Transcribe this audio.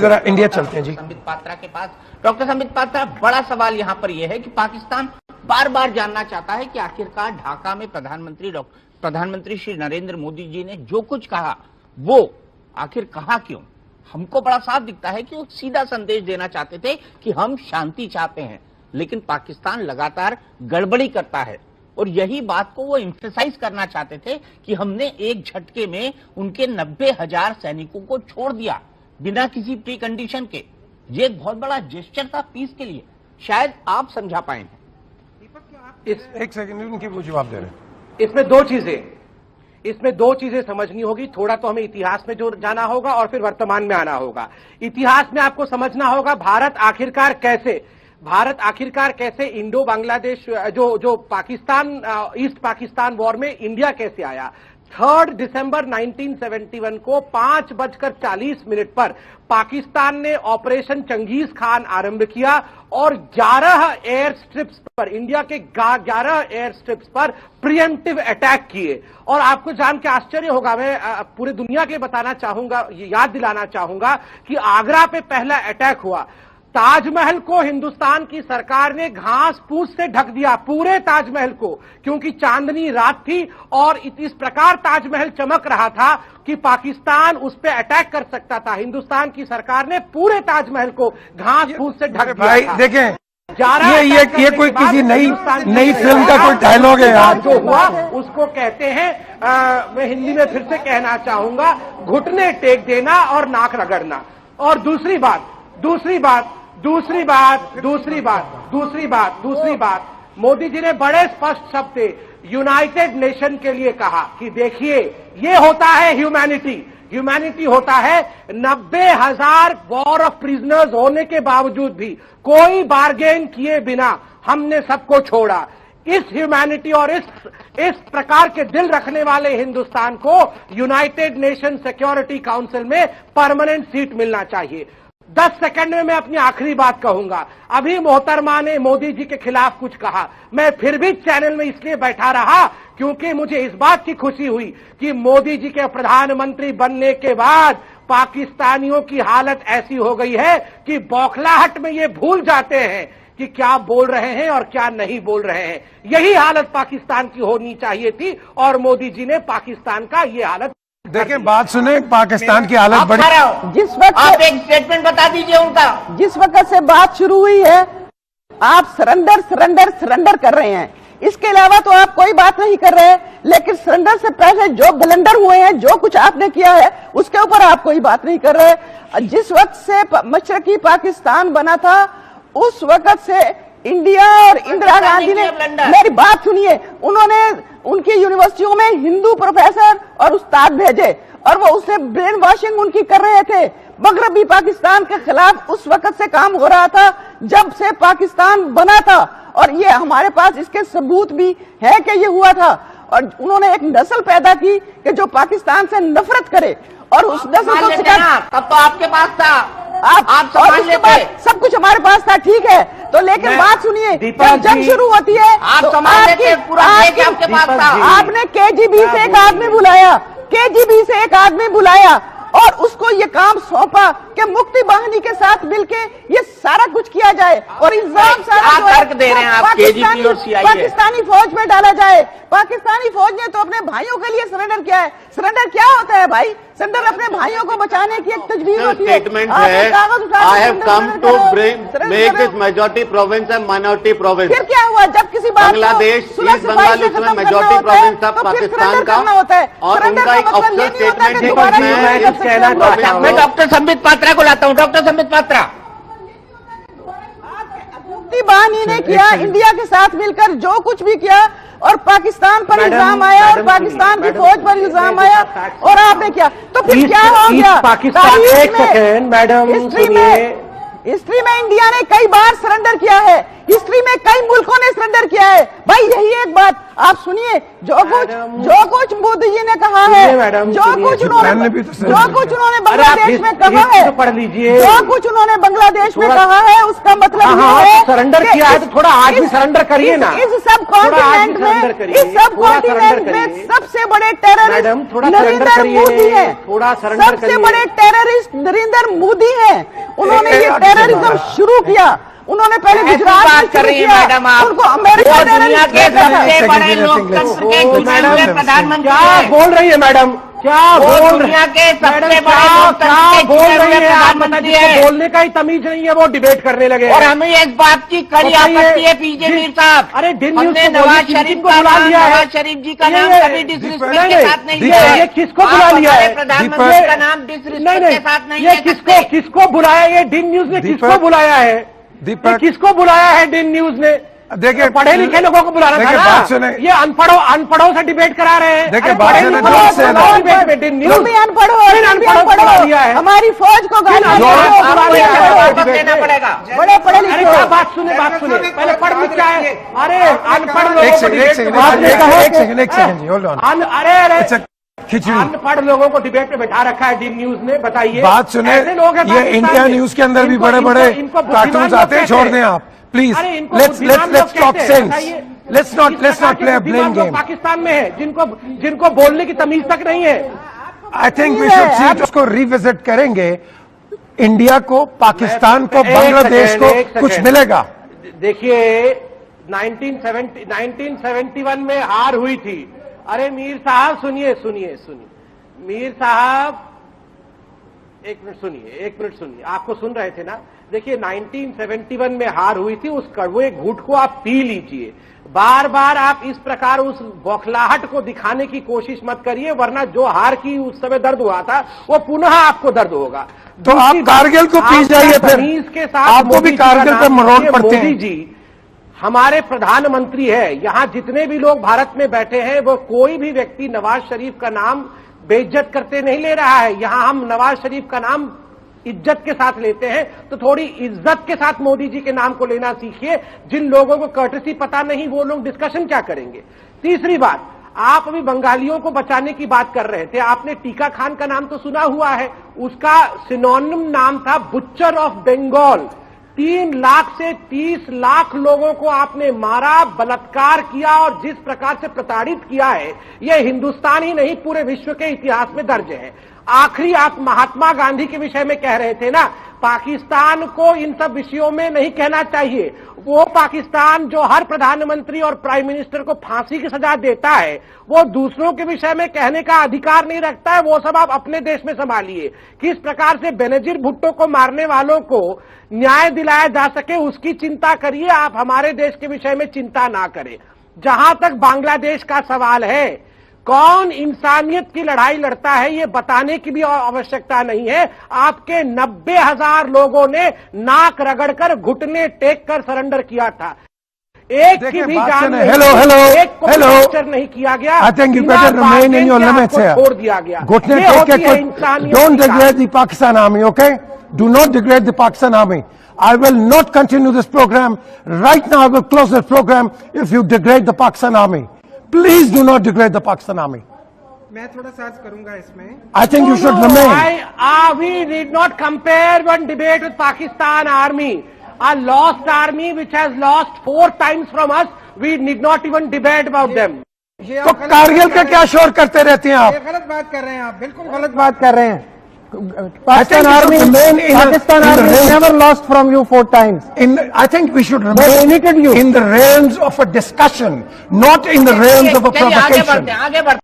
जरा इंडिया चलते हैं जी, संबित पात्रा के पास। डॉक्टर संबित पात्रा, बड़ा सवाल यहाँ पर यह है कि पाकिस्तान बार बार जानना चाहता है कि आखिरकार ढाका में प्रधानमंत्री श्री नरेंद्र मोदी जी ने जो कुछ कहा वो आखिर कहा क्यों। हमको बड़ा साफ दिखता है कि वो सीधा संदेश देना चाहते थे कि हम शांति चाहते हैं, लेकिन पाकिस्तान लगातार गड़बड़ी करता है और यही बात को वो एम्फेसाइज करना चाहते थे कि हमने एक झटके में उनके 90,000 सैनिकों को छोड़ दिया बिना किसी प्री कंडीशन के। ये एक बहुत बड़ा जेस्चर था पीस के लिए, शायद आप समझा पाए। एक सेकंड, उनके वो जवाब दे रहे हैं। इसमें दो चीजें समझनी होगी। थोड़ा तो हमें इतिहास में जो जाना होगा और फिर वर्तमान में आना होगा। इतिहास में आपको समझना होगा भारत आखिरकार कैसे इंडो बांग्लादेश जो पाकिस्तान ईस्ट पाकिस्तान वॉर में इंडिया कैसे आया। 3 दिसंबर 1971 को 5:40 पर पाकिस्तान ने ऑपरेशन चंगेज खान आरंभ किया और 11 एयर स्ट्रिप्स पर, इंडिया के 11 एयर स्ट्रिप्स पर प्रिएम्प्टिव अटैक किए। और आपको जान के आश्चर्य होगा, मैं पूरी दुनिया के बताना चाहूंगा, याद दिलाना चाहूंगा कि आगरा पे पहला अटैक हुआ। ताजमहल को हिंदुस्तान की सरकार ने घास फूस से ढक दिया, पूरे ताजमहल को, क्योंकि चांदनी रात थी और इस प्रकार ताजमहल चमक रहा था कि पाकिस्तान उस पर अटैक कर सकता था। हिंदुस्तान की सरकार ने पूरे ताजमहल को घास फूस से ढक दिया। भाई देखें, ये कोई किसी नई फिल्म का कोई डायलॉग है यार। जो हुआ उसको कहते हैं, मैं हिंदी में फिर से कहना चाहूंगा, घुटने टेक देना और नाक रगड़ना। और दूसरी बात, मोदी जी ने बड़े स्पष्ट शब्द से यूनाइटेड नेशन के लिए कहा कि देखिए, ये होता है ह्यूमैनिटी होता है। 90,000 वॉर ऑफ प्रिजनर्स होने के बावजूद भी कोई बार्गेन किए बिना हमने सबको छोड़ा। इस ह्यूमैनिटी और इस प्रकार के दिल रखने वाले हिंदुस्तान को यूनाइटेड नेशन सिक्योरिटी काउंसिल में परमानेंट सीट मिलना चाहिए। 10 सेकंड में मैं अपनी आखिरी बात कहूंगा। अभी मोहतरमा ने मोदी जी के खिलाफ कुछ कहा, मैं फिर भी चैनल में इसलिए बैठा रहा क्योंकि मुझे इस बात की खुशी हुई कि मोदी जी के प्रधानमंत्री बनने के बाद पाकिस्तानियों की हालत ऐसी हो गई है कि बौखलाहट में ये भूल जाते हैं कि क्या बोल रहे हैं और क्या नहीं बोल रहे हैं। यही हालत पाकिस्तान की होनी चाहिए थी और मोदी जी ने पाकिस्तान का ये हालत। देखें, बात सुने, पाकिस्तान की हालत बड़ी। जिस वक्त आप एक स्टेटमेंट बता दीजिए उनका। जिस वक्त से बात शुरू हुई है आप सरेंडर कर रहे हैं, इसके अलावा तो आप कोई बात नहीं कर रहे। लेकिन सरेंडर से पहले जो ब्लंडर हुए हैं, जो कुछ आपने किया है, उसके ऊपर आप कोई बात नहीं कर रहे। जिस वक्त से मशरकी पाकिस्तान बना था उस वक्त से इंडिया और इंदिरा गांधी ने, मेरी बात सुनिए, उन्होंने उनकी यूनिवर्सिटियों में हिंदू प्रोफेसर और उस्ताद भेजे और वो उससे ब्रेन वॉशिंग उनकी कर रहे थे। मगरबी पाकिस्तान के खिलाफ उस वक्त से काम हो रहा था जब से पाकिस्तान बना था और ये हमारे पास इसके सबूत भी है कि ये हुआ था। और उन्होंने एक नस्ल पैदा की कि जो पाकिस्तान से नफरत करे और उस नस्ल को तब तो आपके पास था, आप संभाल लेते। सब कुछ हमारे पास था, ठीक है, तो लेकिन बात सुनिए, जंग शुरू होती है आप संभाल लेते, पूरा आपके पास था। आपने केजीबी से एक आदमी बुलाया और उसको ये काम सौंपा कि मुक्ति बाहिनी के साथ मिलके ये सारा कुछ किया जाए और इल्जाम सारा तर्क दे रहे हैं आप केजीबी और सीआईए पाकिस्तानी फौज में डाला जाए। पाकिस्तानी फौज ने तो अपने भाइयों के लिए सरेंडर किया है। सरेंडर क्या होता है भाई? सरेंडर अपने भाइयों को बचाने की एक तजवीज होती है। स्टेटमेंट है, I have come to make this majority province and minority province. फिर क्या हुआ जब किसी बात बांग्लादेश, ईस्ट बंगाल उसमें मेजॉरिटी प्रोविंस था पाकिस्तान का और उनका एक ऑफिशियल स्टेटमेंट है। मैं डॉक्टर संबित पात्रा को लाता हूँ। डॉक्टर संबित पात्रा, मुक्ति बाहिनी ने किया, इंडिया के साथ मिलकर जो कुछ भी किया और पाकिस्तान पर इल्जाम आया और पाकिस्तान की फौज पर इल्जाम आया और आपने क्या, तो फिर क्या हो गया? पाकिस्तान, एक सेकंड मैडम, हिस्ट्री में इंडिया ने कई बार सरेंडर किया है। हिस्ट्री में कई मुल्कों ने सरेंडर किया है। भाई यही एक बात आप सुनिए, जो कुछ मोदी जी ने कहा है, जो कुछ उन्होंने बांग्लादेश में कहा है, पढ़ लीजिए, जो कुछ उन्होंने बांग्लादेश में कहा है, उसका मतलब ये है सरेंडर किया है तो थोड़ा आज भी सरेंडर करिए ना। इस सब कॉन्टिनेंट में सबसे बड़े टेररिस्ट नरेंद्र मोदी है। थोड़ा सरेंडर सबसे बड़े टेररिस्ट नरेंद्र मोदी है। उन्होंने ये टेररिज्म शुरू किया। उन्होंने पहले गुजरात में कर रही है मैडम आप, उनको अमेरिका दुनिया के सबसे बड़े लोकतंत्र के चुने हुए प्रधानमंत्री क्या बोल रही है मैडम? क्या बोल दुनिया के सबसे बड़े लोकतंत्र के बोल चुने रही हुए है? आप प्रधानमंत्री बताइए, है बोलने का ही तमीज नहीं है, वो डिबेट करने लगे और हमें इस बात की कड़ी आपत्ति है पीजे मीर साहब। अरे दिन न्यूज़ हमने को बोलिए, नवाज शरीफ किसको का बुला नाम, लिया है? नवाज शरीफ जी का नाम कभी डिसरिस्पेक्ट के साथ नहीं लिया है। ये किसको बुला लिया है? प्रधानमंत्री का नाम डिसरिस्पेक्ट के साथ नहीं ये है। किसको बुलाया? ये डिन न्यूज ने किसको बुलाया है? दीपक किसको बुलाया है डिन न्यूज ने? देखिए, पढ़े लिखे लोगों को बुलाना था ना। बात सुने, ये अनपढ़ों से डिबेट करा रहे हैं। देखिए, अरे बात पढ़े सुने, लिखे जोर से लोगों को डिबेट में डिन न्यूज तुम भी अनपढ़ हो, अनपढ़ों को बुला लिया है। हमारी फौज को गालियां जोर से दो। बुला लिया है। जवाब देना पड़ेगा। बड़े पढ़े अरे लिखे क्या हो। बात सुने पहले पढ़ लिख क्या है? अरे अनपढ़ लोगों एक को सेकंड डिबेट में बैठा रखा है। एक सेकंड जी, होल्ड ऑन। अरे खिचड़ी अनपढ़ लोगों को डिबेट में बैठा रखा है डिन न्यूज ने। बताइए, बात सुने, ऐसे लोग हैं ये पाकिस्तान इंडिया में। न्यूज के अंदर भी इनको- बड़े बड़े इनको बुद्धिमान कार्टून लोग आते हैं, कहते छोड़ हैं। दें आप प्लीज। अरे इनको लेट्स बुद्धिमान लोग टॉक कहते हैं, सेंस। बताइए। लेट्स इस नॉट प्रकार के प्ले ब्लेम बुद्धिमान लोग गेम। पाकिस्तान में है जिनको बोलने की तमीज तक नहीं है। I think we should see, उसको रिविजिट करेंगे। इंडिया को, पाकिस्तान को, बांग्लादेश को कुछ मिलेगा। देखिए 1971 में हार हुई थी। अरे मीर साहब सुनिए, मीर साहब एक मिनट सुनिए, आपको सुन रहे थे ना। देखिए 1971 में हार हुई थी, उस कड़वे घूंट को आप पी लीजिए। बार बार आप इस प्रकार उस बौखलाहट को दिखाने की कोशिश मत करिए, वरना जो हार की उस समय दर्द हुआ था वो पुनः आपको दर्द होगा। तो आप कारगिल को पी जाइए, फिर के साथ आपको भी कारगिल पे मरोड़ पड़ते हैं। मोदी जी हमारे प्रधानमंत्री है। यहां जितने भी लोग भारत में बैठे हैं, वो कोई भी व्यक्ति नवाज शरीफ का नाम बेइज्जत करते नहीं ले रहा है। यहां हम नवाज शरीफ का नाम इज्जत के साथ लेते हैं, तो थोड़ी इज्जत के साथ मोदी जी के नाम को लेना सीखिए। जिन लोगों को कर्टसी पता नहीं, वो लोग डिस्कशन क्या करेंगे? तीसरी बात, आप अभी बंगालियों को बचाने की बात कर रहे थे। आपने टीका खान का नाम तो सुना हुआ है, उसका सिनोनिम नाम था बुच्चर ऑफ बंगाल। 3 लाख से 30 लाख लोगों को आपने मारा, बलात्कार किया और जिस प्रकार से प्रताड़ित किया है, यह हिंदुस्तान ही नहीं पूरे विश्व के इतिहास में दर्ज है। आखिरी आप महात्मा गांधी के विषय में कह रहे थे ना, पाकिस्तान को इन सब विषयों में नहीं कहना चाहिए। वो पाकिस्तान जो हर प्रधानमंत्री और प्राइम मिनिस्टर को फांसी की सजा देता है, वो दूसरों के विषय में कहने का अधिकार नहीं रखता है। वो सब आप अपने देश में संभालिए। किस प्रकार से बेनजीर भुट्टो को मारने वालों को न्याय दिलाया जा सके, उसकी चिंता करिए। आप हमारे देश के विषय में चिंता ना करें। जहां तक बांग्लादेश का सवाल है, कौन इंसानियत की लड़ाई लड़ता है ये बताने की भी आवश्यकता नहीं है। आपके 90,000 लोगों ने नाक रगड़कर, घुटने टेक कर सरेंडर किया था। एक की भी जान नहीं, हेलो एक को कैप्चर नहीं किया गया। I think you better remain in your limits here. छोड़ दिया गया। घुटने ये टेक होती है के, इंसानियत डोंट की degrade the Pakistan army, okay? Do not degrade the Pakistan army. I will not continue this program. Right now I will close this program if you degrade the Pakistan Army. Please do not degrade the Pakistan Army. मैं थोड़ा search करूंगा इसमें। I think you should remain. We need not compare one debate with Pakistan Army. A lost army which has lost 4 times from us, we need not even debate about them. तो कारगिल का क्या शोर करते रहते हैं आप? ये गलत बात कर रहे हैं आप, बिल्कुल गलत बात कर रहे हैं। Pakistan Army never lost from you 4 times. I think we should remain in the realms of a discussion, not in the realms of a चलिए आगे provocation. बढ़ते हैं, आगे बढ़ते हैं।